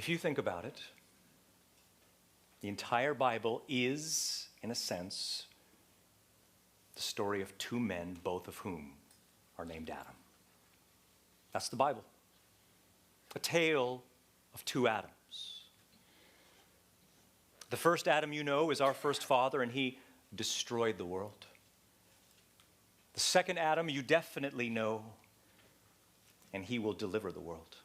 If you think about it, the entire Bible is, in a sense, the story of two men, both of whom are named Adam. That's the Bible. A tale of two Adams. The first Adam, you know, is our first father, and he destroyed the world. The second Adam, you definitely know, and he will deliver the world.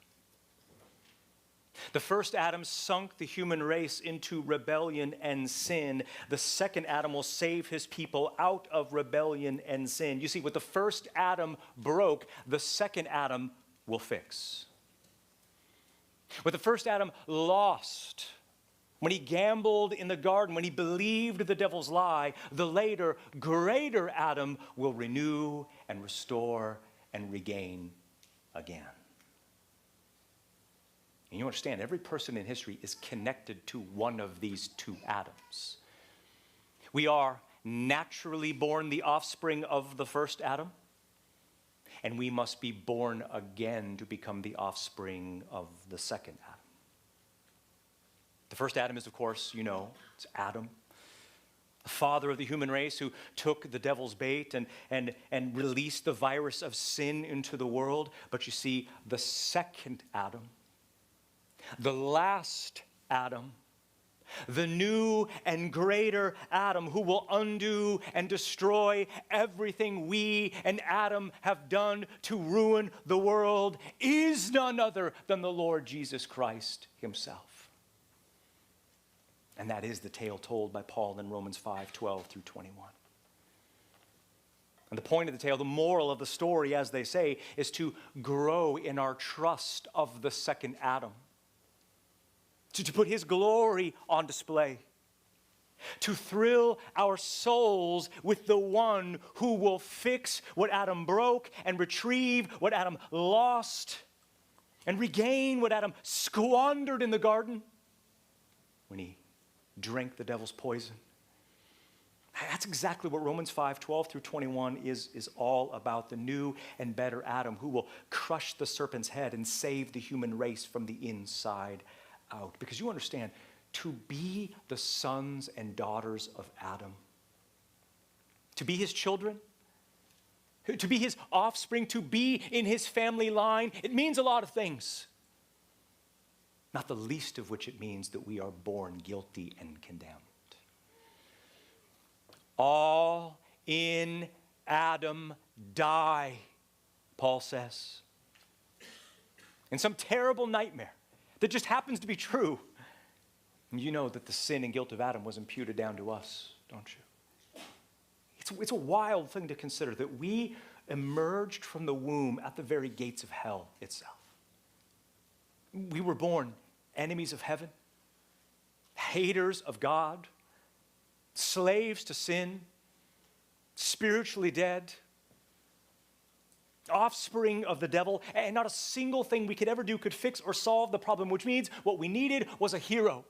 The first Adam sunk the human race into rebellion and sin. The second Adam will save his people out of rebellion and sin. You see, what the first Adam broke, the second Adam will fix. What the first Adam lost, when he gambled in the garden, when he believed the devil's lie, the later, greater Adam will renew and restore and regain again. And you understand, every person in history is connected to one of these two Adams. We are naturally born the offspring of the first Adam, and we must be born again to become the offspring of the second Adam. The first Adam is, of course, you know, it's Adam, the father of the human race who took the devil's bait and released the virus of sin into the world. But you see, the second Adam, the last Adam, the new and greater Adam who will undo and destroy everything we and Adam have done to ruin the world, is none other than the Lord Jesus Christ himself. And that is the tale told by Paul in Romans 5:12 through 21. And the point of the tale, the moral of the story, as they say, is to grow in our trust of the second Adam, to put his glory on display, to thrill our souls with the one who will fix what Adam broke and retrieve what Adam lost and regain what Adam squandered in the garden when he drank the devil's poison. That's exactly what Romans 5:12 through 21 is all about. The new and better Adam who will crush the serpent's head and save the human race from the inside out. Because you understand, to be the sons and daughters of Adam, to be his children, to be his offspring, to be in his family line, it means a lot of things. Not the least of which it means that we are born guilty and condemned. All in Adam die, Paul says. In some terrible nightmare that just happens to be true. And you know that the sin and guilt of Adam was imputed down to us, don't you? It's a wild thing to consider that we emerged from the womb at the very gates of hell itself. We were born enemies of heaven, haters of God, slaves to sin, spiritually dead, offspring of the devil, and not a single thing we could ever do could fix or solve the problem, which means what we needed was a hero,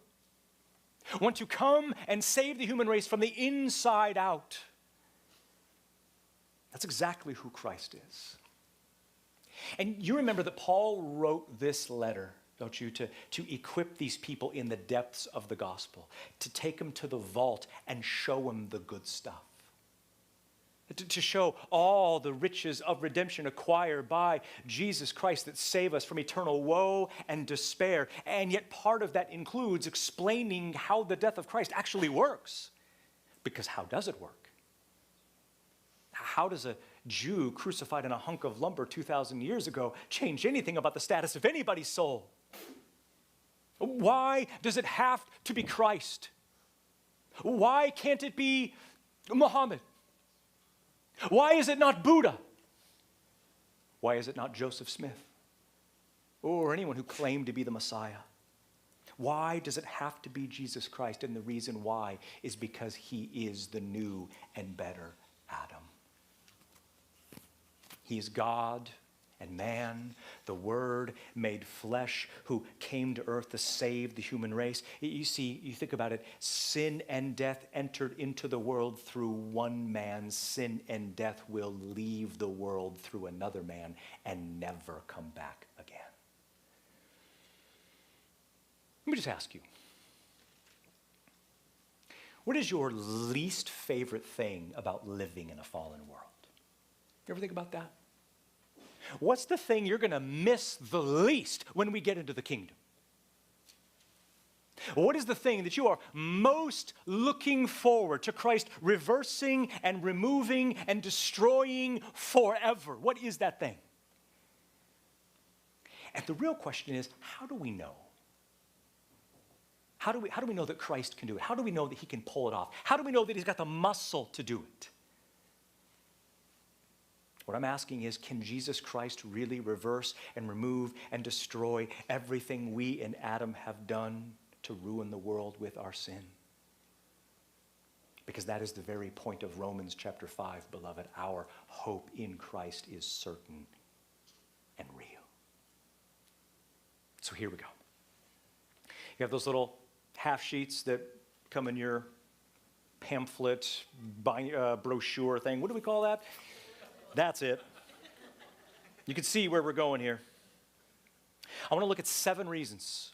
one to come and save the human race from the inside out. That's exactly who Christ is. And you remember that Paul wrote this letter, don't you, to equip these people in the depths of the gospel, to take them to the vault and show them the good stuff, to show all the riches of redemption acquired by Jesus Christ that save us from eternal woe and despair. And yet part of that includes explaining how the death of Christ actually works. Because how does it work? How does a Jew crucified in a hunk of lumber 2,000 years ago change anything about the status of anybody's soul? Why does it have to be Christ? Why can't it be Muhammad? Why is it not Buddha? Why is it not Joseph Smith? Or anyone who claimed to be the Messiah? Why does it have to be Jesus Christ? And the reason why is because he is the new and better Adam. He is God and man, the Word made flesh, who came to earth to save the human race. You see, you think about it, sin and death entered into the world through one man. Sin and death will leave the world through another man and never come back again. Let me just ask you, what is your least favorite thing about living in a fallen world? You ever think about that? What's the thing you're going to miss the least when we get into the kingdom? What is the thing that you are most looking forward to Christ reversing and removing and destroying forever? What is that thing? And the real question is, how do we know? How do we know that Christ can do it? How do we know that he can pull it off? How do we know that he's got the muscle to do it? What I'm asking is, can Jesus Christ really reverse and remove and destroy everything we in Adam have done to ruin the world with our sin? Because that is the very point of Romans chapter 5, beloved. Our hope in Christ is certain and real. So here we go. You have those little half sheets that come in your pamphlet, brochure thing. What do we call that? That's it. You can see where we're going here. I want to look at 7 reasons.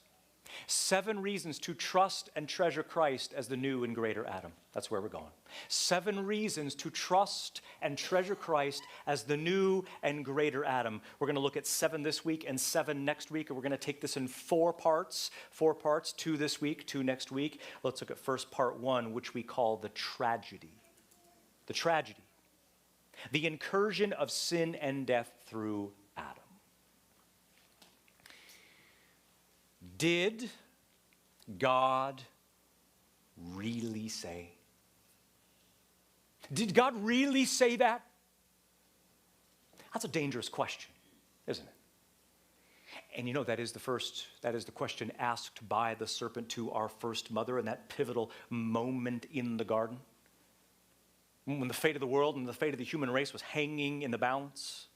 7 reasons to trust and treasure Christ as the new and greater Adam. That's where we're going. 7 reasons to trust and treasure Christ as the new and greater Adam. We're going to look at 7 this week and 7 next week, and we're going to take this in 4 parts. 4 parts, 2 this week, 2 next week. Let's look at first part 1, which we call the tragedy. The tragedy. The incursion of sin and death through Adam. Did God really say? Did God really say that? That's a dangerous question, isn't it? And you know, that is the question asked by the serpent to our first mother in that pivotal moment in the garden, when the fate of the world and the fate of the human race was hanging in the balance.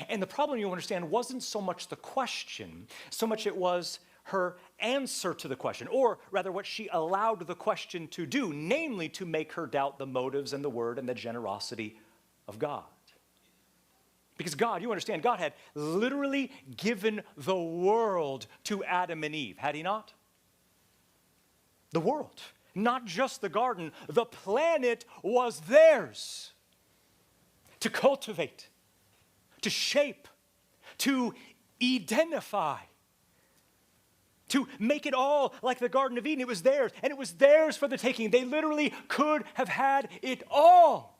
And the problem, you understand, wasn't so much the question, so much it was her answer to the question, or rather what she allowed the question to do, namely to make her doubt the motives and the word and the generosity of God. Because God, you understand, God had literally given the world to Adam and Eve, had he not? The world, not just the garden, the planet was theirs to cultivate, to shape, to Edenify, to make it all like the Garden of Eden. It was theirs, and it was theirs for the taking. They literally could have had it all.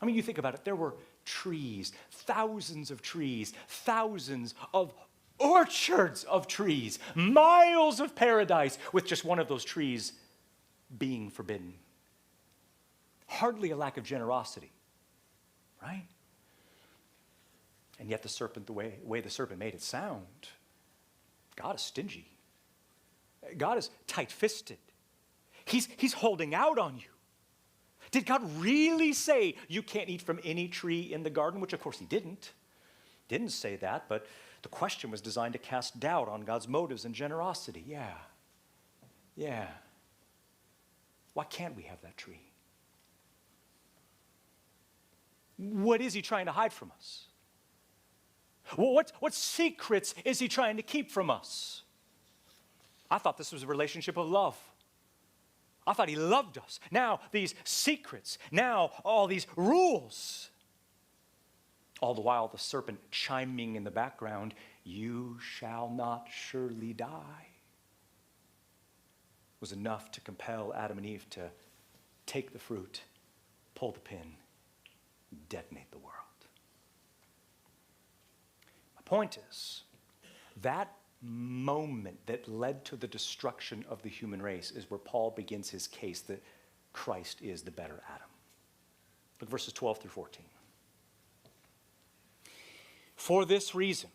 I mean, you think about it. There were trees, thousands of trees, thousands of orchards of trees, miles of paradise, with just one of those trees being forbidden. Hardly a lack of generosity, right? And yet the serpent, the way the serpent made it sound, God is stingy. God is tight-fisted. He's holding out on you. Did God really say you can't eat from any tree in the garden? Which, of course, he didn't. Didn't say that, but the question was designed to cast doubt on God's motives and generosity. Yeah. Why can't we have that tree? What is he trying to hide from us? What secrets is he trying to keep from us? I thought this was a relationship of love. I thought he loved us. Now these secrets, now all these rules. All the while the serpent chiming in the background, "You shall not surely die," was enough to compel Adam and Eve to take the fruit, pull the pin, detonate the world. My point is, that moment that led to the destruction of the human race is where Paul begins his case that Christ is the better Adam. Look at verses 12 through 14. For this reason,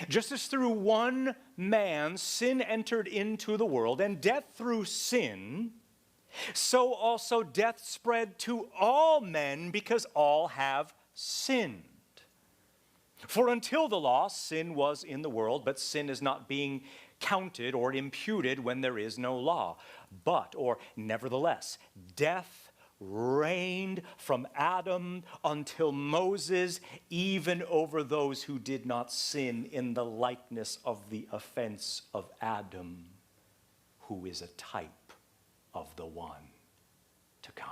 just as through one man sin entered into the world, and death through sin, so also death spread to all men because all have sinned. For until the law, sin was in the world, but sin is not being counted or imputed when there is no law. But, or nevertheless, death reigned from Adam until Moses, even over those who did not sin, in the likeness of the offense of Adam, who is a type of the one to come.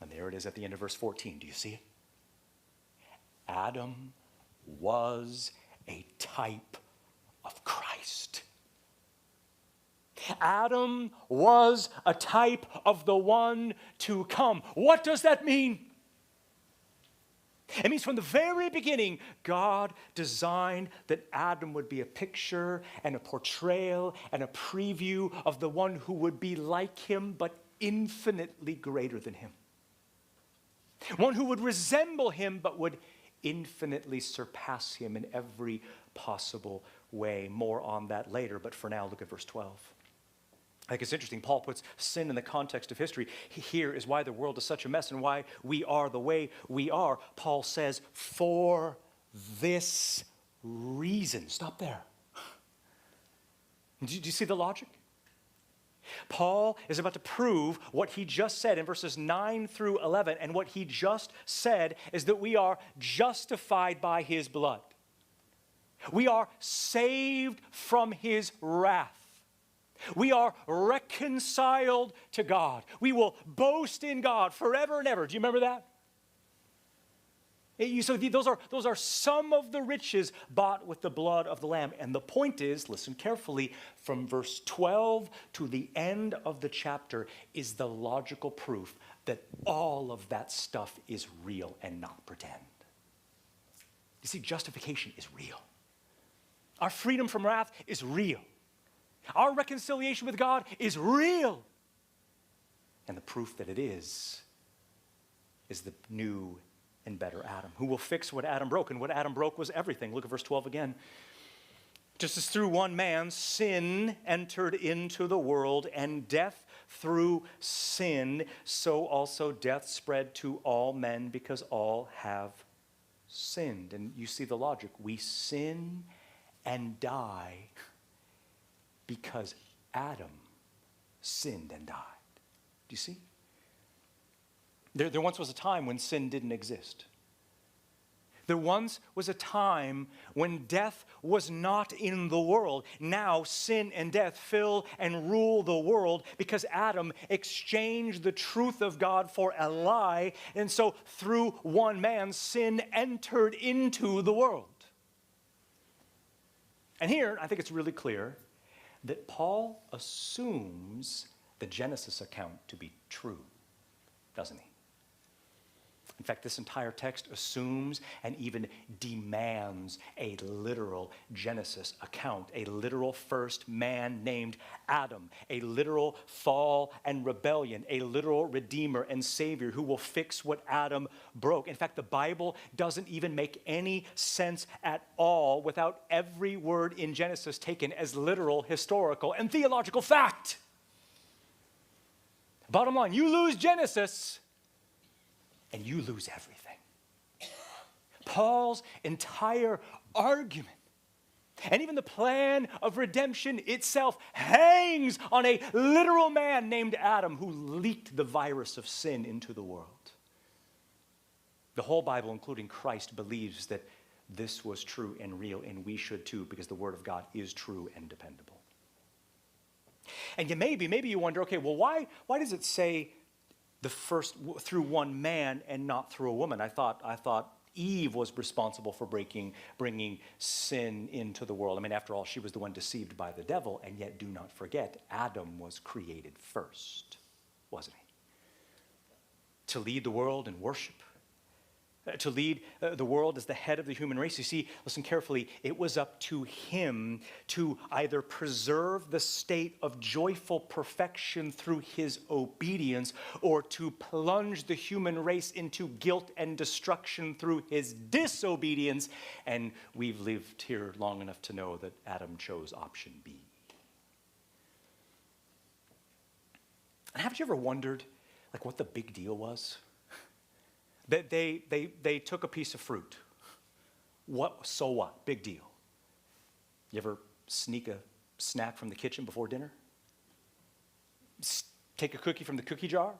And there it is at the end of verse 14. Do you see it? Adam was a type of Christ. Adam was a type of the one to come. What does that mean? It means from the very beginning, God designed that Adam would be a picture and a portrayal and a preview of the one who would be like him, but infinitely greater than him. One who would resemble him, but would infinitely surpass him in every possible way. More on that later, but for now, look at verse 12. I think it's interesting. Paul puts sin in the context of history. Here is why the world is such a mess and why we are the way we are. Paul says, for this reason. Stop there. Do you see the logic? Paul is about to prove what he just said in verses 9 through 11, and what he just said is that we are justified by his blood. We are saved from his wrath. We are reconciled to God. We will boast in God forever and ever. Do you remember that? So those are some of the riches bought with the blood of the Lamb. And the point is, listen carefully, from verse 12 to the end of the chapter is the logical proof that all of that stuff is real and not pretend. You see, justification is real. Our freedom from wrath is real. Our reconciliation with God is real. And the proof that it is the new and better Adam, who will fix what Adam broke. And what Adam broke was everything. Look at verse 12 again. Just as through one man sin entered into the world, and death through sin, so also death spread to all men because all have sinned. And you see the logic. We sin and die because Adam sinned and died. Do you see? There once was a time when sin didn't exist. There once was a time when death was not in the world. Now sin and death fill and rule the world because Adam exchanged the truth of God for a lie. And so through one man, sin entered into the world. And here, I think it's really clear that Paul assumes the Genesis account to be true, doesn't he? In fact, this entire text assumes and even demands a literal Genesis account, a literal first man named Adam, a literal fall and rebellion, a literal Redeemer and Savior who will fix what Adam broke. In fact, the Bible doesn't even make any sense at all without every word in Genesis taken as literal, historical, and theological fact. Bottom line, you lose Genesis, and you lose everything. Paul's entire argument, and even the plan of redemption itself, hangs on a literal man named Adam who leaked the virus of sin into the world. The whole Bible, including Christ, believes that this was true and real, and we should too, because the Word of God is true and dependable. And maybe you wonder, okay, well, why does it say the first through one man and not through a woman? I thought Eve was responsible for bringing sin into the world. I mean, after all, she was the one deceived by the devil, and yet do not forget, Adam was created first, wasn't he? To lead the world in worship, to lead the world as the head of the human race. You see, listen carefully, it was up to him to either preserve the state of joyful perfection through his obedience, or to plunge the human race into guilt and destruction through his disobedience. And we've lived here long enough to know that Adam chose option B. And haven't you ever wondered, like, what the big deal was? That they took a piece of fruit. So what? Big deal. You ever sneak a snack from the kitchen before dinner? Take a cookie from the cookie jar?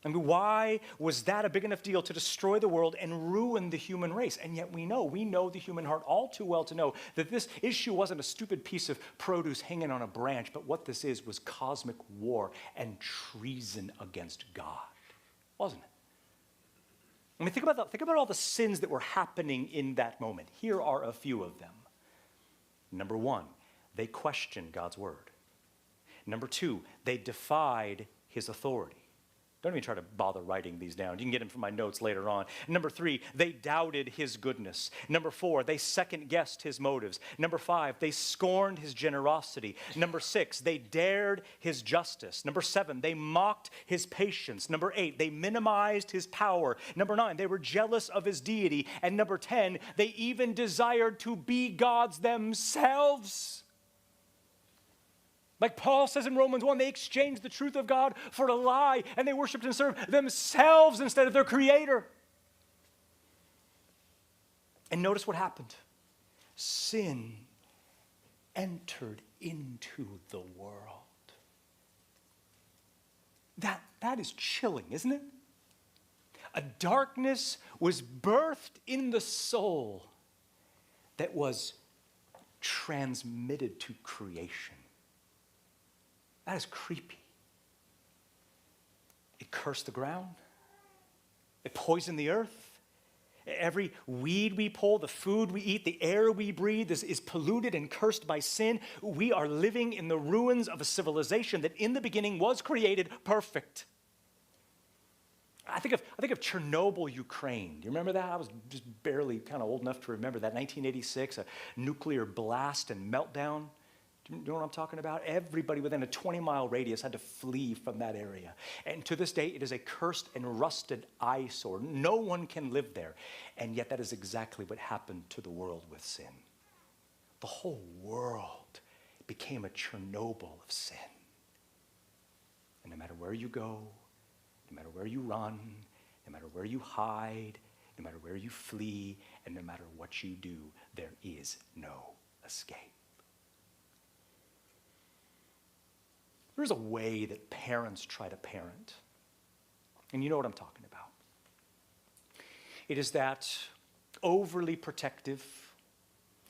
I mean, why was that a big enough deal to destroy the world and ruin the human race? And yet we know the human heart all too well to know that this issue wasn't a stupid piece of produce hanging on a branch, but what this was cosmic war and treason against God, wasn't it? I mean, think about all the sins that were happening in that moment. Here are a few of them. Number one, they questioned God's word. Number two, they defied his authority. Don't even try to bother writing these down. You can get them from my notes later on. Number three, they doubted his goodness. Number four, they second-guessed his motives. Number five, they scorned his generosity. Number six, they dared his justice. Number seven, they mocked his patience. Number eight, they minimized his power. Number nine, they were jealous of his deity. And number 10, they even desired to be gods themselves. Like Paul says in Romans 1, they exchanged the truth of God for a lie, and they worshiped and served themselves instead of their Creator. And notice what happened. Sin entered into the world. That is chilling, isn't it? A darkness was birthed in the soul that was transmitted to creation. That is creepy. It cursed the ground. It poisoned the earth. Every weed we pull, the food we eat, the air we breathe is polluted and cursed by sin. We are living in the ruins of a civilization that in the beginning was created perfect. I think of Chernobyl, Ukraine. Do you remember that? I was just barely kind of old enough to remember that. 1986, a nuclear blast and meltdown. Do you know what I'm talking about? Everybody within a 20-mile radius had to flee from that area. And to this day, it is a cursed and rusted eyesore. No one can live there. And yet that is exactly what happened to the world with sin. The whole world became a Chernobyl of sin. And no matter where you go, no matter where you run, no matter where you hide, no matter where you flee, and no matter what you do, there is no escape. There's a way that parents try to parent. And you know what I'm talking about. It is that overly protective,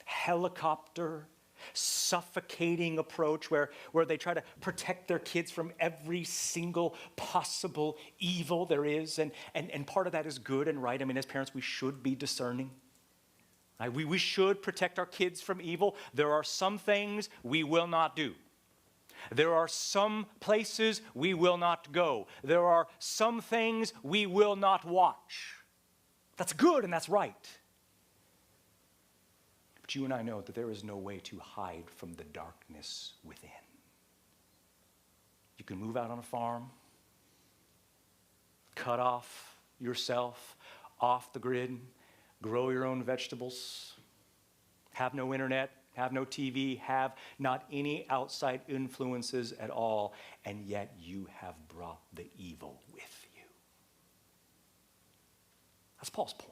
helicopter, suffocating approach where they try to protect their kids from every single possible evil there is. And part of that is good and right. I mean, as parents, we should be discerning. We should protect our kids from evil. There are some things we will not do. There are some places we will not go. There are some things we will not watch. That's good and that's right. But you and I know that there is no way to hide from the darkness within. You can move out on a farm, cut off yourself off the grid, grow your own vegetables, have no internet, have no TV, have not any outside influences at all, and yet you have brought the evil with you. That's Paul's point.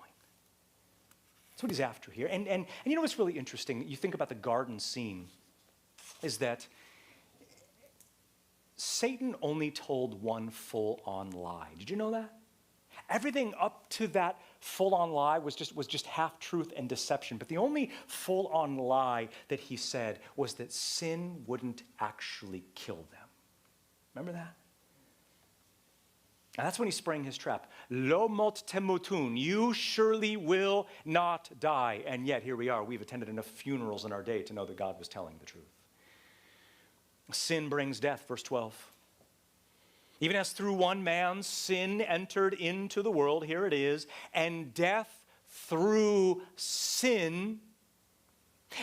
That's what he's after here. And you know what's really interesting? You think about the garden scene, is that Satan only told one full-on lie. Did you know that? Everything up to that full-on lie was just half-truth and deception. But the only full-on lie that he said was that sin wouldn't actually kill them. Remember that? And that's when he sprang his trap. Lo mot temutun, you surely will not die. And yet, here we are. We've attended enough funerals in our day to know that God was telling the truth. Sin brings death, verse 12. Even as through one man sin entered into the world, here it is, and death through sin.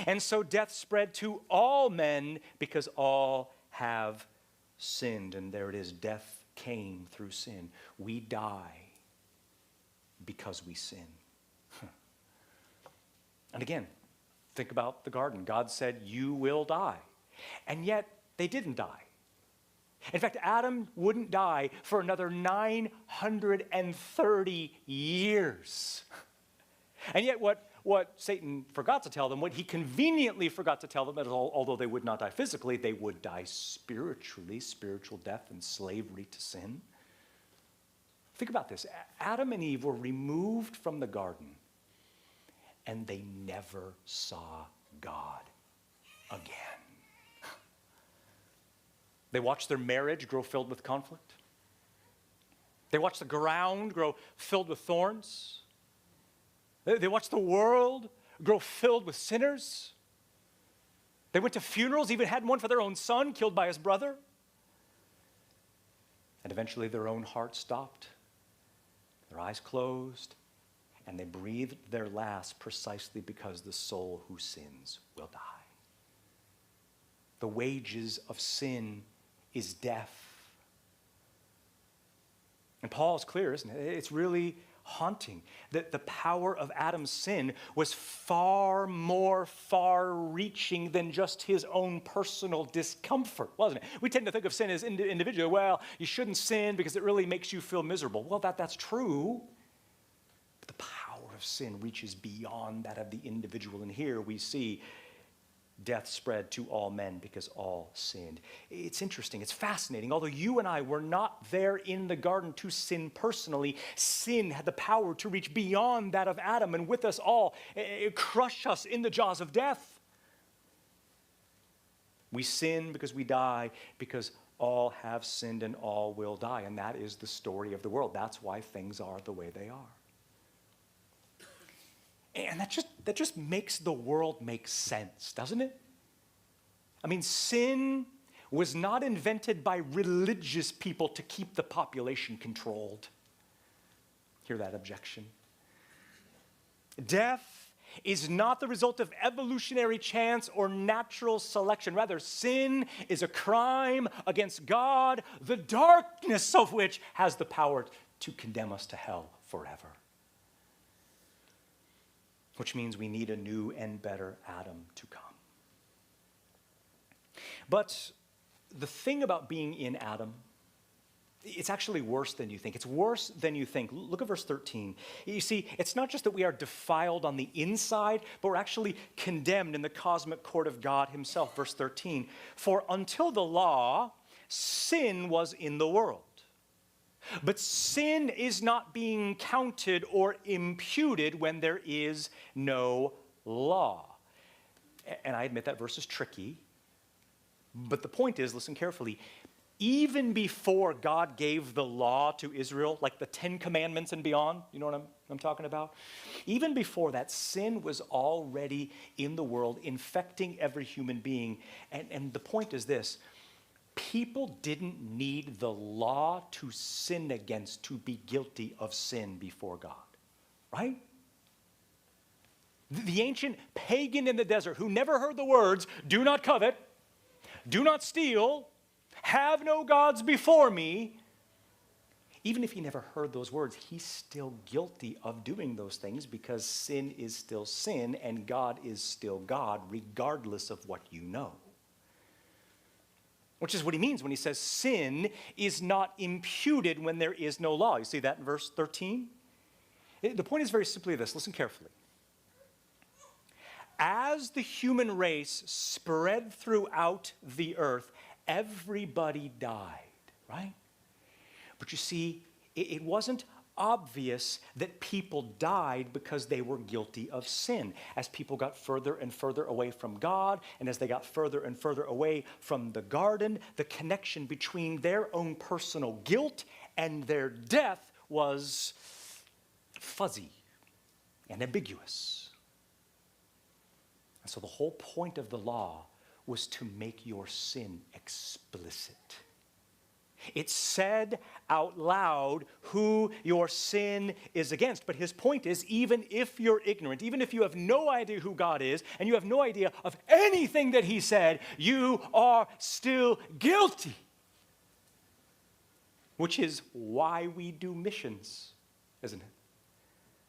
And so death spread to all men because all have sinned. And there it is, death came through sin. We die because we sin. And again, think about the garden. God said, you will die. And yet they didn't die. In fact, Adam wouldn't die for another 930 years. And yet what what Satan forgot to tell them, what he conveniently forgot to tell them, that although they would not die physically, they would die spiritually, spiritual death and slavery to sin. Think about this. Adam and Eve were removed from the garden, and they never saw God again. They watched their marriage grow filled with conflict. They watched the ground grow filled with thorns. They watched the world grow filled with sinners. They went to funerals, even had one for their own son killed by his brother. And eventually their own heart stopped. Their eyes closed, and they breathed their last precisely because the soul who sins will die. The wages of sin is death. And Paul's clear, isn't it? It's really haunting that the power of Adam's sin was far more far-reaching than just his own personal discomfort, wasn't it? We tend to think of sin as individual. Well, you shouldn't sin because it really makes you feel miserable. Well, that's true. But the power of sin reaches beyond that of the individual. And here we see death spread to all men because all sinned. It's interesting. It's fascinating. Although you and I were not there in the garden to sin personally, sin had the power to reach beyond that of Adam and with us all, crush us in the jaws of death. We sin because we die, because all have sinned and all will die. And that is the story of the world. That's why things are the way they are. And that just makes the world make sense, doesn't it? I mean, sin was not invented by religious people to keep the population controlled. Hear that objection? Death is not the result of evolutionary chance or natural selection. Rather, sin is a crime against God, the darkness of which has the power to condemn us to hell forever. Which means we need a new and better Adam to come. But the thing about being in Adam, it's actually worse than you think. It's worse than you think. Look at verse 13. You see, it's not just that we are defiled on the inside, but we're actually condemned in the cosmic court of God himself. Verse 13. For until the law, sin was in the world. But sin is not being counted or imputed when there is no law. And I admit that verse is tricky. But the point is, listen carefully, even before God gave the law to Israel, like the 10 Commandments and beyond, you know what I'm talking about? Even before that, sin was already in the world, infecting every human being. And the point is this. People didn't need the law to sin against to be guilty of sin before God, right? The ancient pagan in the desert who never heard the words, do not covet, do not steal, have no gods before me. Even if he never heard those words, he's still guilty of doing those things because sin is still sin and God is still God, regardless of what you know. Which is what he means when he says sin is not imputed when there is no law. You see that in verse 13? The point is very simply this. Listen carefully. As the human race spread throughout the earth, everybody died, right? But you see, it wasn't obvious that people died because they were guilty of sin. As people got further and further away from God, and as they got further and further away from the garden, the connection between their own personal guilt and their death was fuzzy and ambiguous. And so the whole point of the law was to make your sin explicit. It said out loud who your sin is against. But his point is, even if you're ignorant, even if you have no idea who God is, and you have no idea of anything that he said, you are still guilty. Which is why we do missions, isn't it?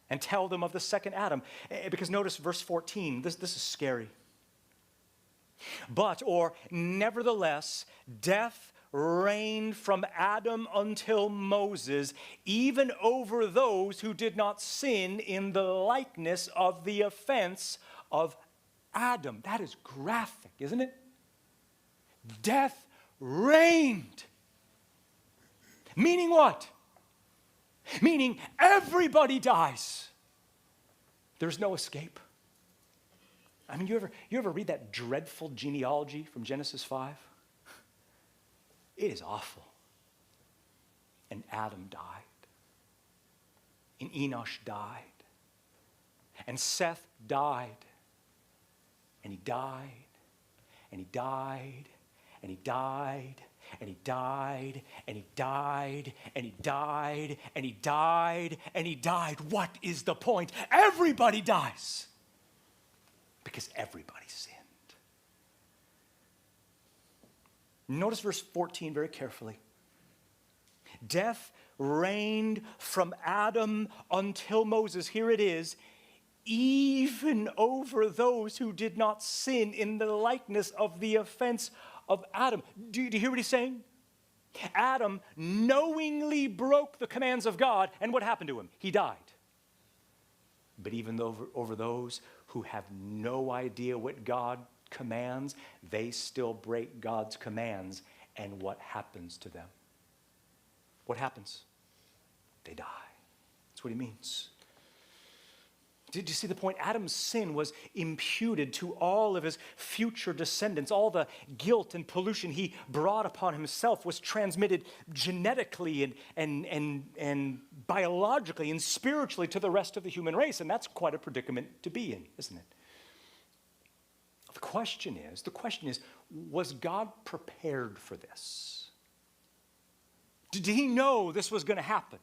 And tell them of the second Adam. Because notice verse 14, this is scary. But, or nevertheless, death reigned from Adam until Moses, even over those who did not sin in the likeness of the offense of Adam. That is graphic, isn't it? Death reigned. Meaning what? Meaning everybody dies. There's no escape. I mean, you ever read that dreadful genealogy from Genesis 5? It is awful. And Adam died. And Enosh died. And Seth died. And he died. And he died. And he died. And he died. And he died. And he died. And he died. And he died. What is the point? Everybody dies. Because everybody sinned. Notice verse 14 very carefully. Death reigned from Adam until Moses. Here it is. Even over those who did not sin in the likeness of the offense of Adam. Do you hear what he's saying? Adam knowingly broke the commands of God, and what happened to him? He died. But even over those who have no idea what God commands, they still break God's commands. And what happens to them? What happens? They die. That's what he means. Did you see the point? Adam's sin was imputed to all of his future descendants. All the guilt and pollution he brought upon himself was transmitted genetically and biologically and spiritually to the rest of the human race. And that's quite a predicament to be in, isn't it? The question is, was God prepared for this? Did he know this was going to happen?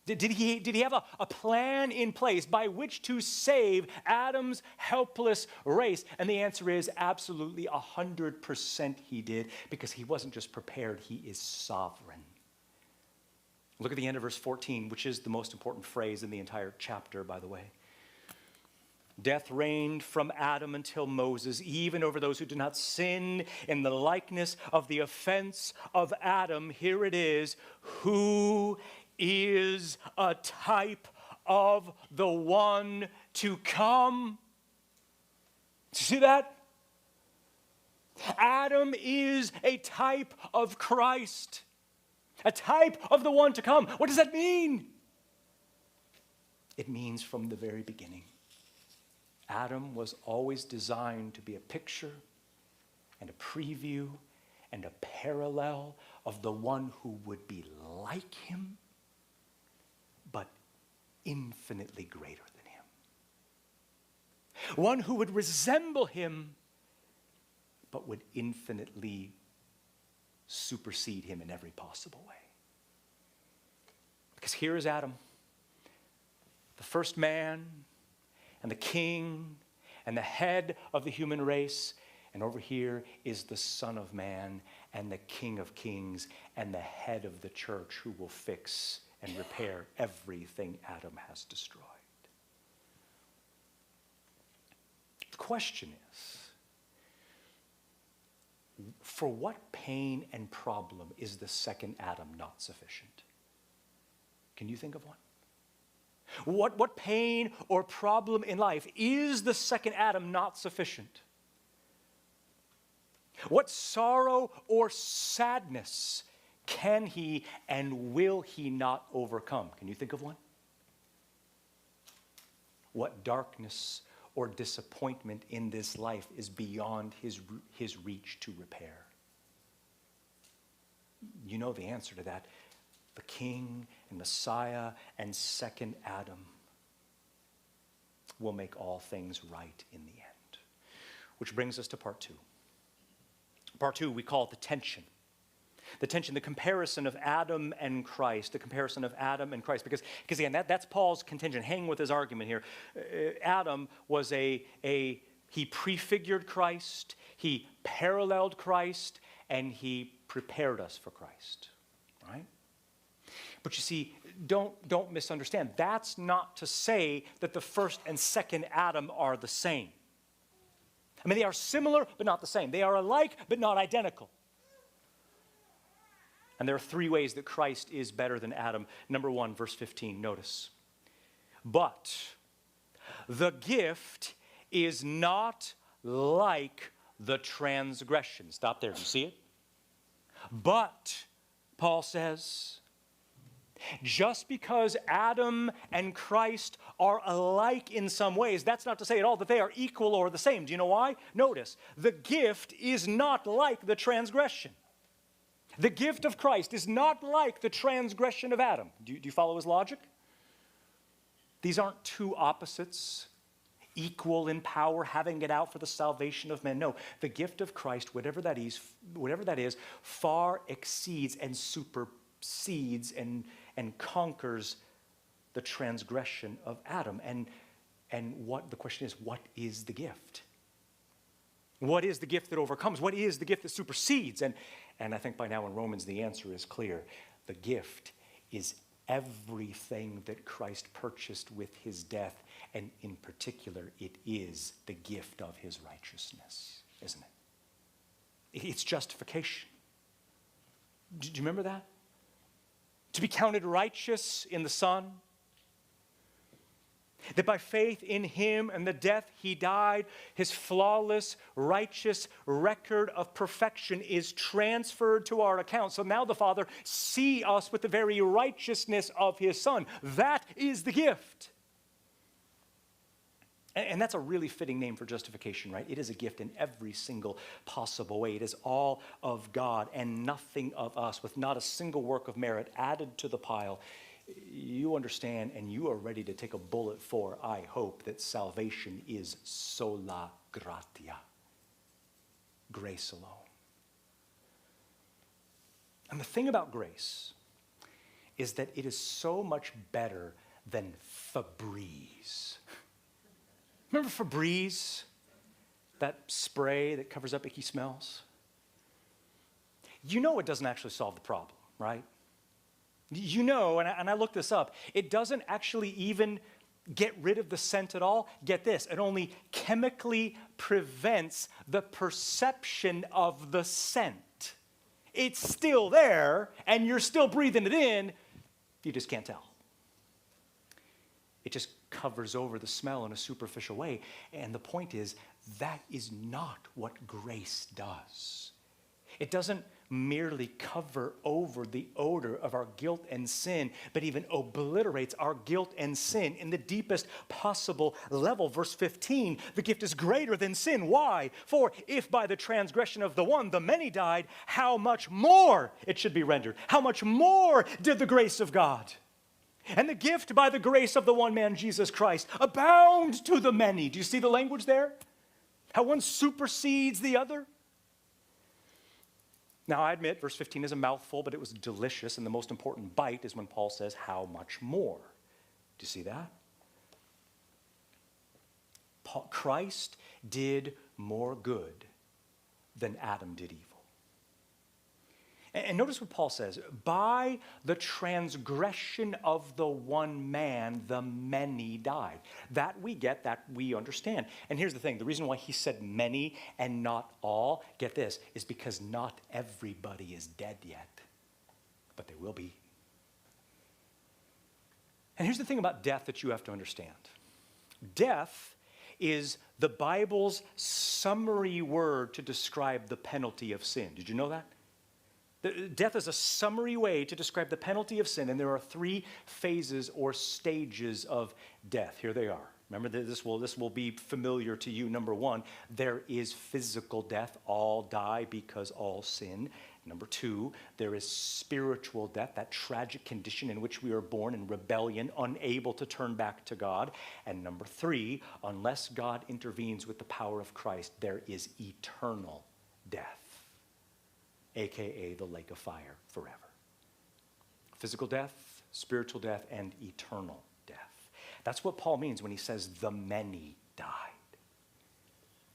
Did he have a plan in place by which to save Adam's helpless race? And the answer is absolutely 100% he did, because he wasn't just prepared, he is sovereign. Look at the end of verse 14, which is the most important phrase in the entire chapter, by the way. Death reigned from Adam until Moses, even over those who did not sin in the likeness of the offense of Adam. Here it is, who is a type of the one to come. See that? Adam is a type of Christ, a type of the one to come. What does that mean? It means from the very beginning, Adam was always designed to be a picture and a preview and a parallel of the one who would be like him, but infinitely greater than him. One who would resemble him, but would infinitely supersede him in every possible way. Because here is Adam, the first man, and the king, and the head of the human race. And over here is the Son of Man, and the King of Kings, and the head of the church, who will fix and repair everything Adam has destroyed. The question is, for what pain and problem is the second Adam not sufficient? Can you think of one? What pain or problem in life is the second Adam not sufficient? What sorrow or sadness can he and will he not overcome? Can you think of one? What darkness or disappointment in this life is beyond his reach to repair? You know the answer to that. The King and Messiah and second Adam will make all things right in the end. Which brings us to part two. Part two, we call it the tension. The tension, the comparison of Adam and Christ, the comparison of Adam and Christ. Because again, that's Paul's contention. Hang with his argument here. Adam was he prefigured Christ, he paralleled Christ, and he prepared us for Christ. Right? But you see, don't misunderstand. That's not to say that the first and second Adam are the same. I mean, they are similar, but not the same. They are alike, but not identical. And there are three ways that Christ is better than Adam. Number 1, verse 15, notice. But the gift is not like the transgression. Stop there. Do you see it? But, Paul says, just because Adam and Christ are alike in some ways, that's not to say at all that they are equal or the same. Do you know why? Notice, the gift is not like the transgression. The gift of Christ is not like the transgression of Adam. Do you follow his logic? These aren't two opposites, equal in power, having it out for the salvation of men. No, the gift of Christ, whatever that is, far exceeds and supersedes and conquers the transgression of Adam. And what the question is, what is the gift? What is the gift that overcomes? What is the gift that supersedes? And I think by now in Romans the answer is clear. The gift is everything that Christ purchased with his death, and in particular, it is the gift of his righteousness, isn't it? It's justification. Do you remember that? To be counted righteous in the Son, that by faith in him and the death he died, his flawless, righteous record of perfection is transferred to our account. So now the Father sees us with the very righteousness of his Son. That is the gift. And that's a really fitting name for justification, right? It is a gift in every single possible way. It is all of God and nothing of us, with not a single work of merit added to the pile. You understand, and you are ready to take a bullet for, I hope, that salvation is sola gratia, grace alone. And the thing about grace is that it is so much better than Febreze. Remember Febreze? That spray that covers up icky smells? You know it doesn't actually solve the problem, right? You know, and I looked this up, it doesn't actually even get rid of the scent at all. Get this, it only chemically prevents the perception of the scent. It's still there, and you're still breathing it in, you just can't tell. It just covers over the smell in a superficial way. And the point is, that is not what grace does. It doesn't merely cover over the odor of our guilt and sin, but even obliterates our guilt and sin in the deepest possible level. Verse 15, the gift is greater than sin. Why? For if by the transgression of the one the many died, how much more, it should be rendered, how much more did the grace of God and the gift by the grace of the one man, Jesus Christ, abound to the many? Do you see the language there? How one supersedes the other? Now, I admit, verse 15 is a mouthful, but it was delicious, and the most important bite is when Paul says, how much more? Do you see that? Christ did more good than Adam did evil. And notice what Paul says, by the transgression of the one man, the many died. That we get, that we understand. And here's the thing, the reason why he said many and not all, get this, is because not everybody is dead yet, but they will be. And here's the thing about death that you have to understand. Death is the Bible's summary word to describe the penalty of sin. Did you know that? Death is a summary way to describe the penalty of sin, and there are three phases or stages of death. Here they are. Remember, this will be familiar to you. Number one, there is physical death. All die because all sin. Number two, there is spiritual death, that tragic condition in which we are born in rebellion, unable to turn back to God. And number three, unless God intervenes with the power of Christ, there is eternal death, a.k.a. the lake of fire forever. Physical death, spiritual death, and eternal death. That's what Paul means when he says the many died.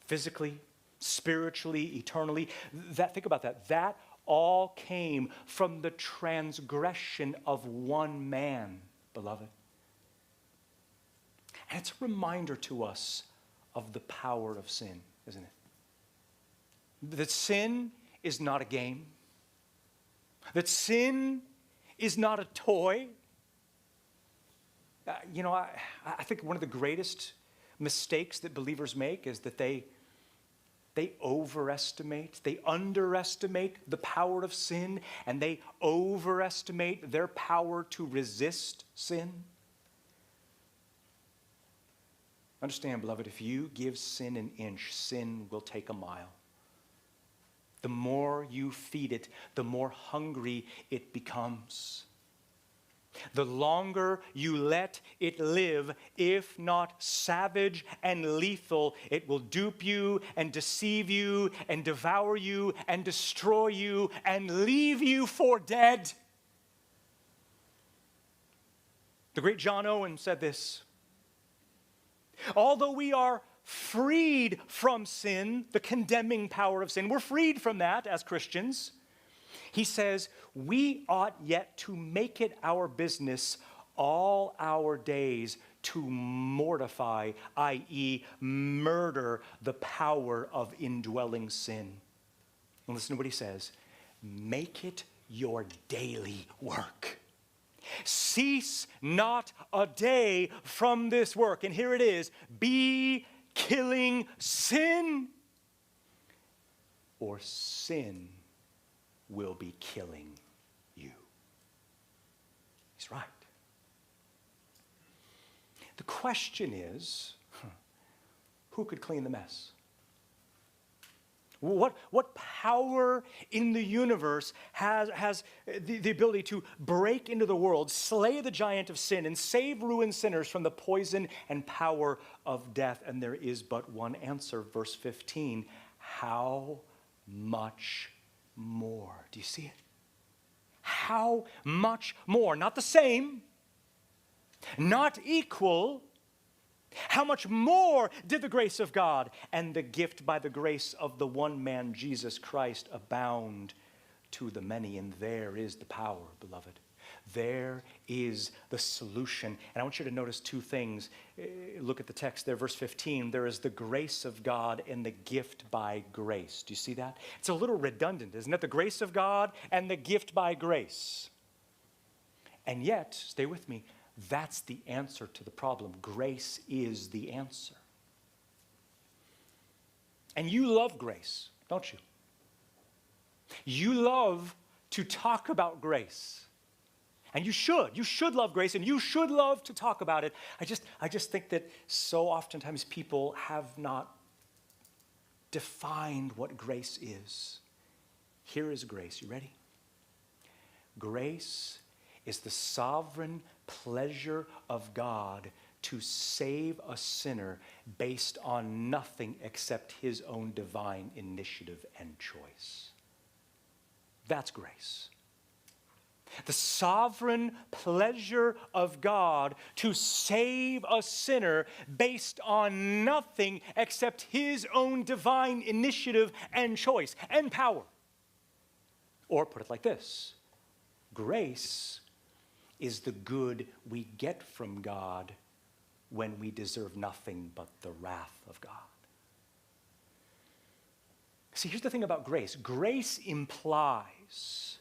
Physically, spiritually, eternally. Think about that. That all came from the transgression of one man, beloved. And it's a reminder to us of the power of sin, isn't it? That sin is not a game. That sin is not a toy. I think one of the greatest mistakes that believers make is that they overestimate, they underestimate the power of sin, and they overestimate their power to resist sin. Understand, beloved, if you give sin an inch, sin will take a mile. The more you feed it, the more hungry it becomes. The longer you let it live, if not savage and lethal, it will dupe you and deceive you and devour you and destroy you and leave you for dead. The great John Owen said this: although we are freed from sin, the condemning power of sin, we're freed from that as Christians. He says, we ought yet to make it our business all our days to mortify, i.e., murder the power of indwelling sin. And listen to what he says. Make it your daily work. Cease not a day from this work. And here it is. Be killing sin, or sin will be killing you. He's right. The question is, who could clean the mess? What power in the universe has the ability to break into the world, slay the giant of sin, and save ruined sinners from the poison and power of death? And there is but one answer, verse 15. How much more? Do you see it? How much more? Not the same, not equal. How much more did the grace of God and the gift by the grace of the one man, Jesus Christ, abound to the many? And there is the power, beloved. There is the solution. And I want you to notice two things. Look at the text there, verse 15. There is the grace of God and the gift by grace. Do you see that? It's a little redundant, isn't it? The grace of God and the gift by grace. And yet, stay with me, that's the answer to the problem. Grace is the answer. And you love grace, don't you? You love to talk about grace. And you should. You should love grace, and you should love to talk about it. I just think that so oftentimes people have not defined what grace is. Here is grace. You ready? Grace is the sovereign pleasure of God to save a sinner based on nothing except his own divine initiative and choice. That's grace. The sovereign pleasure of God to save a sinner based on nothing except his own divine initiative and choice and power. Or put it like this: grace is the good we get from God when we deserve nothing but the wrath of God. See, here's the thing about grace. Grace implies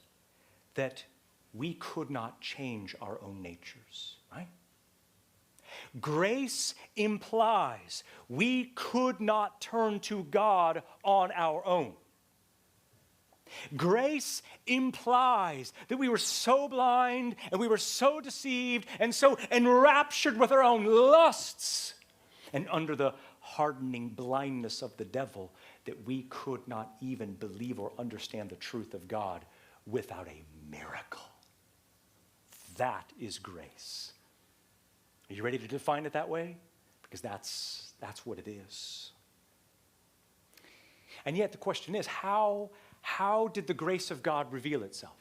that we could not change our own natures, right? Grace implies we could not turn to God on our own. Grace implies that we were so blind and we were so deceived and so enraptured with our own lusts and under the hardening blindness of the devil that we could not even believe or understand the truth of God without a miracle. That is grace. Are you ready to define it that way? Because that's what it is. And yet the question is, how did the grace of God reveal itself?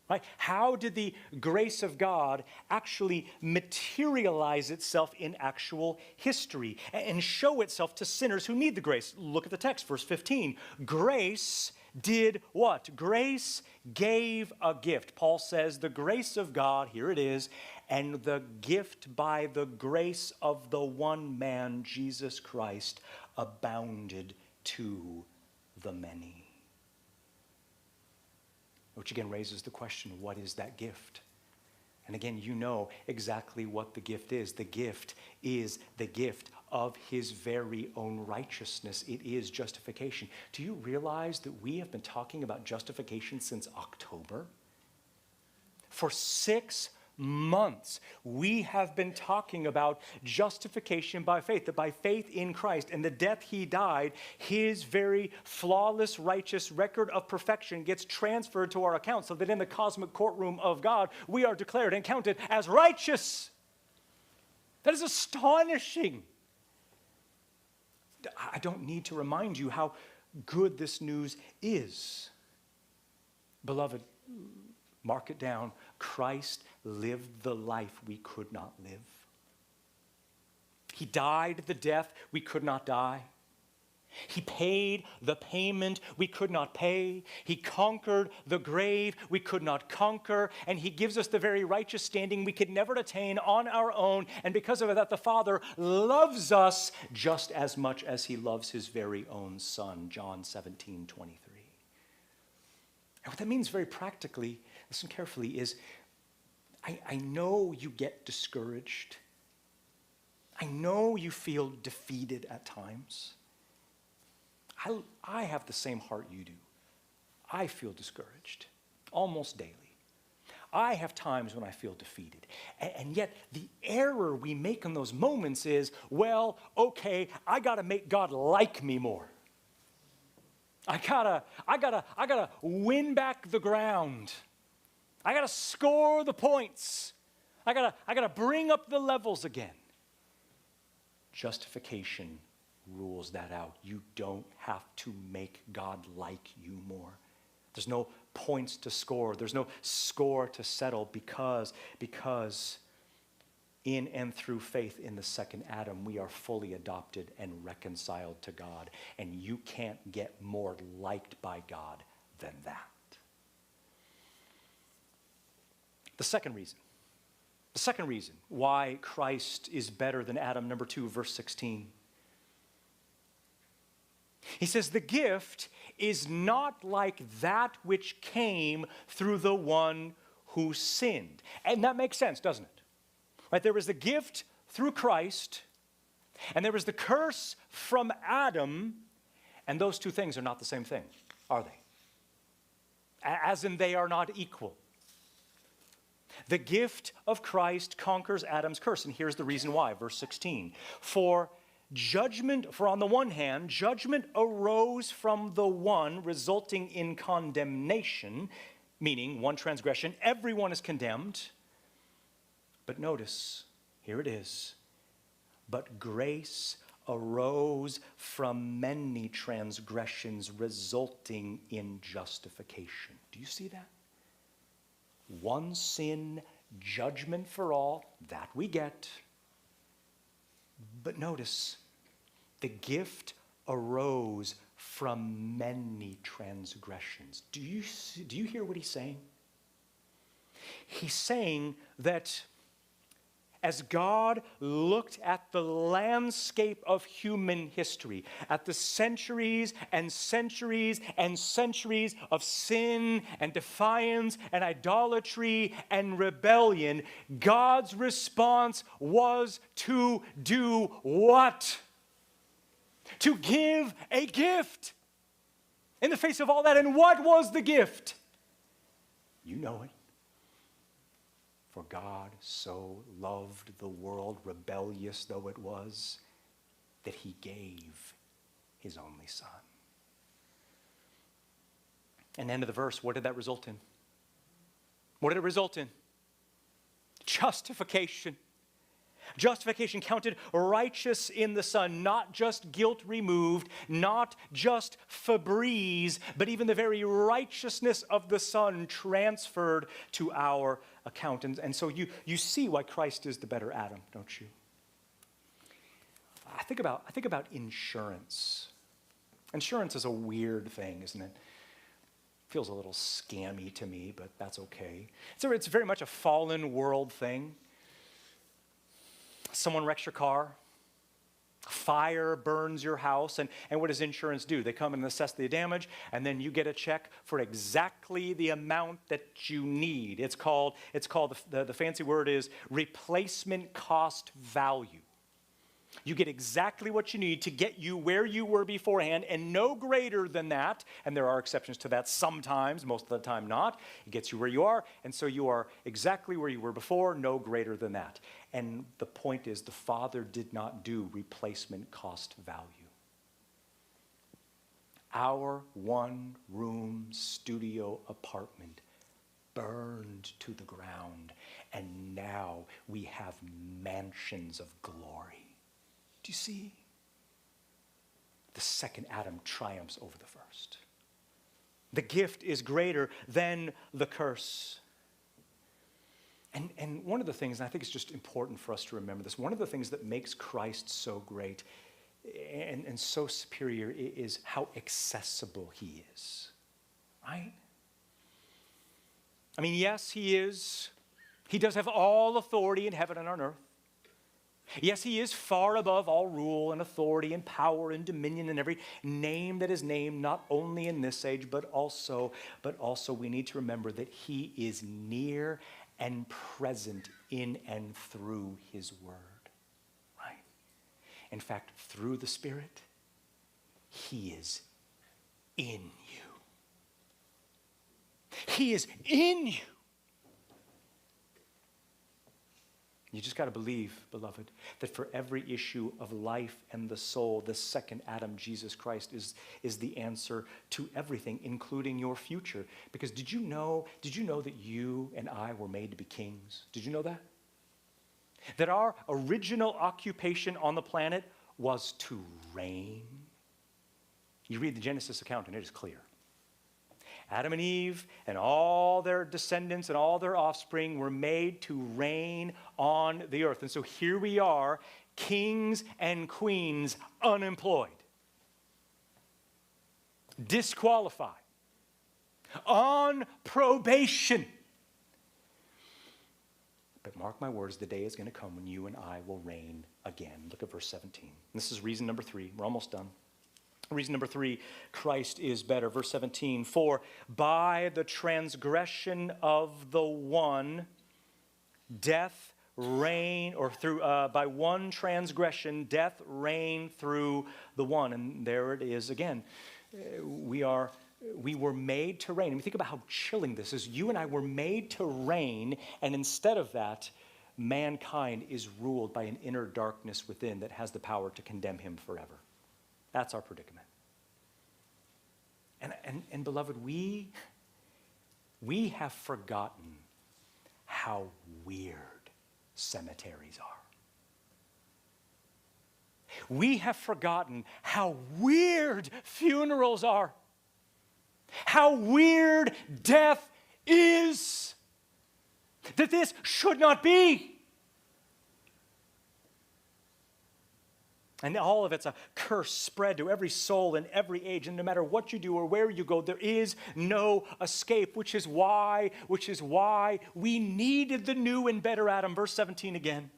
Right? How did the grace of God actually materialize itself in actual history and show itself to sinners who need the grace? Look at the text, verse 15. Grace did what? Grace gave a gift. Paul says the grace of God, here it is, and the gift by the grace of the one man, Jesus Christ, abounded to the many. Which again raises the question, what is that gift? And again, you know exactly what the gift is. The gift is the gift of his very own righteousness. It is justification. Do you realize that we have been talking about justification since October? For 6 months, we have been talking about justification by faith, that by faith in Christ and the death he died, his very flawless, righteous record of perfection gets transferred to our account so that in the cosmic courtroom of God, we are declared and counted as righteous. That is astonishing. I don't need to remind you how good this news is. Beloved, mark it down. Christ lived the life we could not live. He died the death we could not die. He paid the payment we could not pay. He conquered the grave we could not conquer. And he gives us the very righteous standing we could never attain on our own. And because of that, the Father loves us just as much as he loves his very own Son, John 17:23. And what that means very practically, listen carefully, is I know you get discouraged. I know you feel defeated at times. I have the same heart you do. I feel discouraged almost daily. I have times when I feel defeated. And yet the error we make in those moments is, well, okay, I got to make God like me more. I gotta win back the ground. I gotta score the points. I gotta bring up the levels again. Justification rules that out. You don't have to make God like you more. There's no points to score. There's no score to settle because in and through faith in the second Adam, we are fully adopted and reconciled to God. And you can't get more liked by God than that. The second reason why Christ is better than Adam, number 2, verse 16. He says, the gift is not like that which came through the one who sinned. And that makes sense, doesn't it? Right? There was the gift through Christ, and there was the curse from Adam, and those two things are not the same thing, are they? As in, they are not equal. The gift of Christ conquers Adam's curse, and here's the reason why, verse 16. For on the one hand, judgment arose from the one, resulting in condemnation, meaning one transgression, everyone is condemned. But notice, here it is, but grace arose from many transgressions, resulting in justification. Do you see that? One sin, judgment for all, that we get. But notice, the gift arose from many transgressions. Do you hear what he's saying? He's saying that as God looked at the landscape of human history, at the centuries and centuries and centuries of sin and defiance and idolatry and rebellion, God's response was to do what? To give a gift in the face of all that. And what was the gift? You know it. For God so loved the world, rebellious though it was, that he gave his only Son. And end of the verse, what did that result in? What did it result in? Justification. Justification counted righteous in the Son, not just guilt removed, not just Febreze, but even the very righteousness of the Son transferred to our account. And so you see why Christ is the better Adam, don't you? I think about insurance. Insurance is a weird thing, isn't it? Feels a little scammy to me, but that's okay. So it's very much a fallen world thing. Someone wrecks your car. Fire burns your house, and what does insurance do? They come and assess the damage, and then you get a check for exactly the amount that you need. It's called the fancy word is replacement cost value. You get exactly what you need to get you where you were beforehand, and no greater than that. And there are exceptions to that sometimes, most of the time not. It gets you where you are, and so you are exactly where you were before, no greater than that. And the point is, the Father did not do replacement cost value. Our one-room studio apartment burned to the ground, and now we have mansions of glory. Do you see? The second Adam triumphs over the first. The gift is greater than the curse. And one of the things, and I think it's just important for us to remember this, one of the things that makes Christ so great and so superior is how accessible he is. Right? I mean, yes, he does have all authority in heaven and on earth. Yes, he is far above all rule and authority and power and dominion and every name that is named, not only in this age, but also we need to remember that he is near and present in and through his word. Right? In fact, through the Spirit, he is in you. He is in you. You just got to believe, beloved, that for every issue of life and the soul, the second Adam, Jesus Christ, is the answer to everything, including your future. Because did you know that you and I were made to be kings? Did you know that? That our original occupation on the planet was to reign? You read the Genesis account and it is clear. Adam and Eve and all their descendants and all their offspring were made to reign on the earth. And so here we are, kings and queens, unemployed, disqualified, on probation. But mark my words, the day is going to come when you and I will reign again. Look at verse 17. This is reason number 3. We're almost done. Reason number 3, Christ is better. Verse 17, for by the transgression of the one, death reigned, or through, by one transgression, death reigned through the one. And there it is again. We were made to reign. I mean, think about how chilling this is. You and I were made to reign, and instead of that, mankind is ruled by an inner darkness within that has the power to condemn him forever. That's our predicament. And beloved, we have forgotten how weird cemeteries are. We have forgotten how weird funerals are. How weird death is. That this should not be. And all of it's a curse spread to every soul in every age. And no matter what you do or where you go, there is no escape, which is why we needed the new and better Adam. Verse 17 again.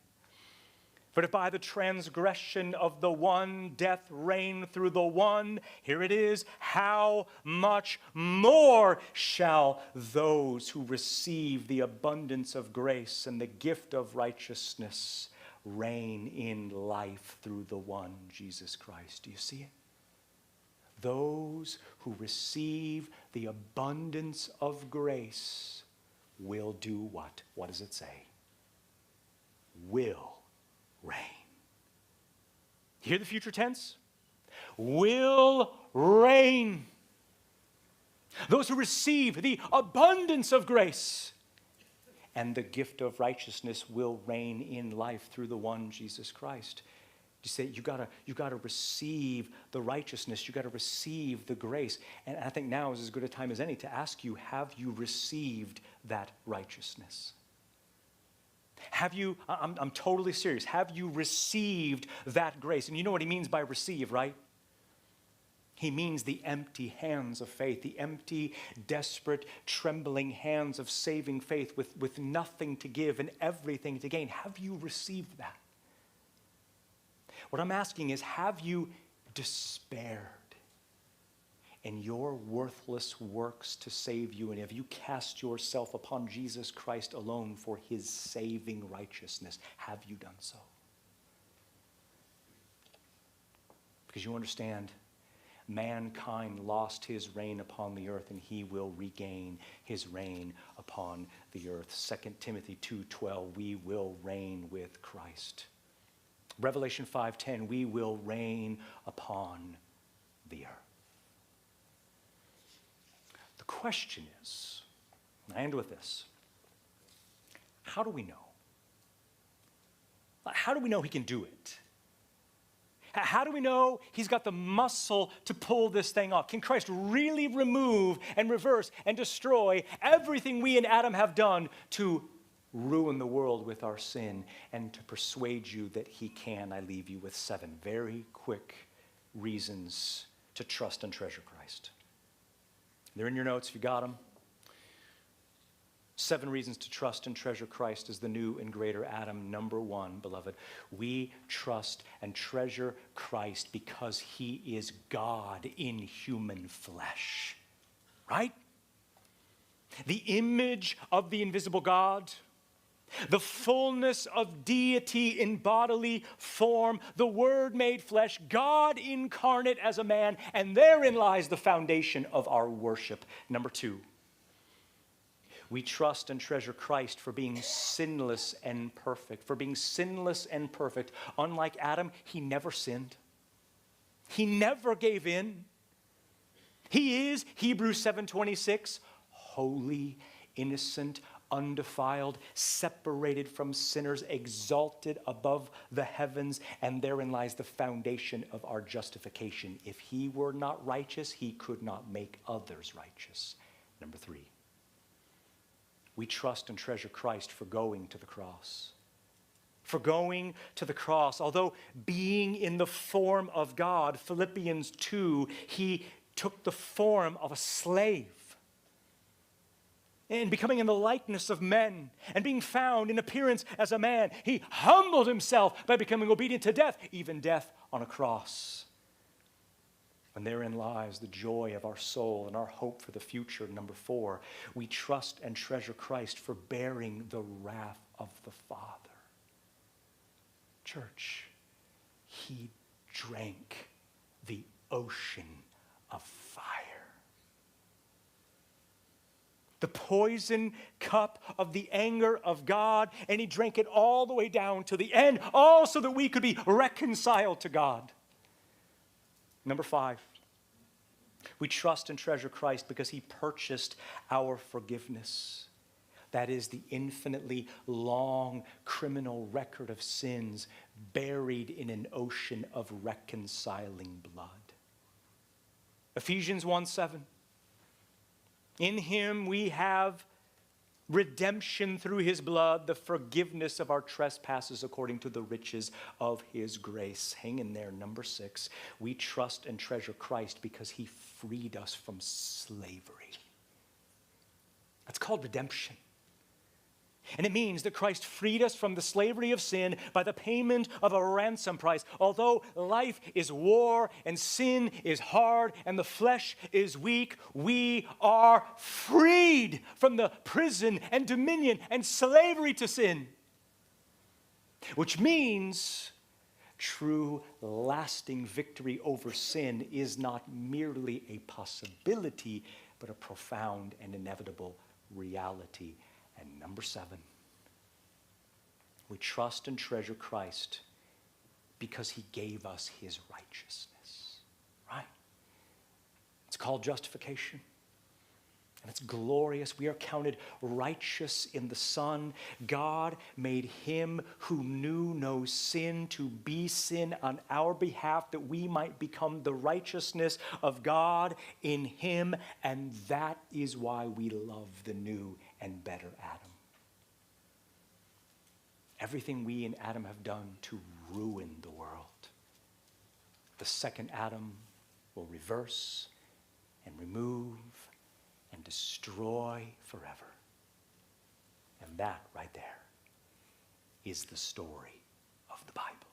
But if by the transgression of the one death reigned through the one, here it is, how much more shall those who receive the abundance of grace and the gift of righteousness reign in life through the one, Jesus Christ. Do you see it? Those who receive the abundance of grace will do what? What does it say? Will reign. Hear the future tense? Will reign. Those who receive the abundance of grace and the gift of righteousness will reign in life through the one, Jesus Christ. You say you gotta receive the righteousness. You gotta receive the grace. And I think now is as good a time as any to ask you: have you received that righteousness? Have you? I'm totally serious. Have you received that grace? And you know what he means by receive, right? He means the empty hands of faith, the empty, desperate, trembling hands of saving faith with nothing to give and everything to gain. Have you received that? What I'm asking is, have you despaired in your worthless works to save you? And have you cast yourself upon Jesus Christ alone for his saving righteousness? Have you done so? Because you understand, mankind lost his reign upon the earth, and he will regain his reign upon the earth. 2 Timothy 2:12, we will reign with Christ. Revelation 5:10, we will reign upon the earth. The question is, and I end with this, how do we know? How do we know he can do it? How do we know he's got the muscle to pull this thing off? Can Christ really remove and reverse and destroy everything we and Adam have done to ruin the world with our sin? And to persuade you that he can, I leave you with 7 very quick reasons to trust and treasure Christ. They're in your notes if you got them. 7 reasons to trust and treasure Christ as the new and greater Adam. Number 1, beloved, we trust and treasure Christ because he is God in human flesh. Right? The image of the invisible God, the fullness of deity in bodily form, the Word made flesh, God incarnate as a man, and therein lies the foundation of our worship. Number 2, we trust and treasure Christ for being sinless and perfect. For being sinless and perfect. Unlike Adam, he never sinned. He never gave in. He is, Hebrews 7:26, holy, innocent, undefiled, separated from sinners, exalted above the heavens, and therein lies the foundation of our justification. If he were not righteous, he could not make others righteous. Number 3, we trust and treasure Christ for going to the cross. For going to the cross. Although being in the form of God, Philippians 2, he took the form of a slave. And becoming in the likeness of men, and being found in appearance as a man, he humbled himself by becoming obedient to death, even death on a cross. And therein lies the joy of our soul and our hope for the future. Number 4, we trust and treasure Christ for bearing the wrath of the Father. Church, he drank the ocean of fire. The poison cup of the anger of God, and he drank it all the way down to the end, all so that we could be reconciled to God. Number 5, we trust and treasure Christ because he purchased our forgiveness. That is the infinitely long criminal record of sins buried in an ocean of reconciling blood. Ephesians 1:7. In him we have redemption through his blood, the forgiveness of our trespasses according to the riches of his grace. Hang in there. Number 6, we trust and treasure Christ because he freed us from slavery. That's called redemption. And it means that Christ freed us from the slavery of sin by the payment of a ransom price. Although life is war and sin is hard and the flesh is weak, we are freed from the prison and dominion and slavery to sin. Which means true, lasting victory over sin is not merely a possibility, but a profound and inevitable reality. And number 7, we trust and treasure Christ because he gave us his righteousness, right? It's called justification, and it's glorious. We are counted righteous in the Son. God made him who knew no sin to be sin on our behalf, that we might become the righteousness of God in him, and that is why we love the new and better Adam. Everything we and Adam have done to ruin the world, the second Adam will reverse and remove and destroy forever. And that right there is the story of the Bible.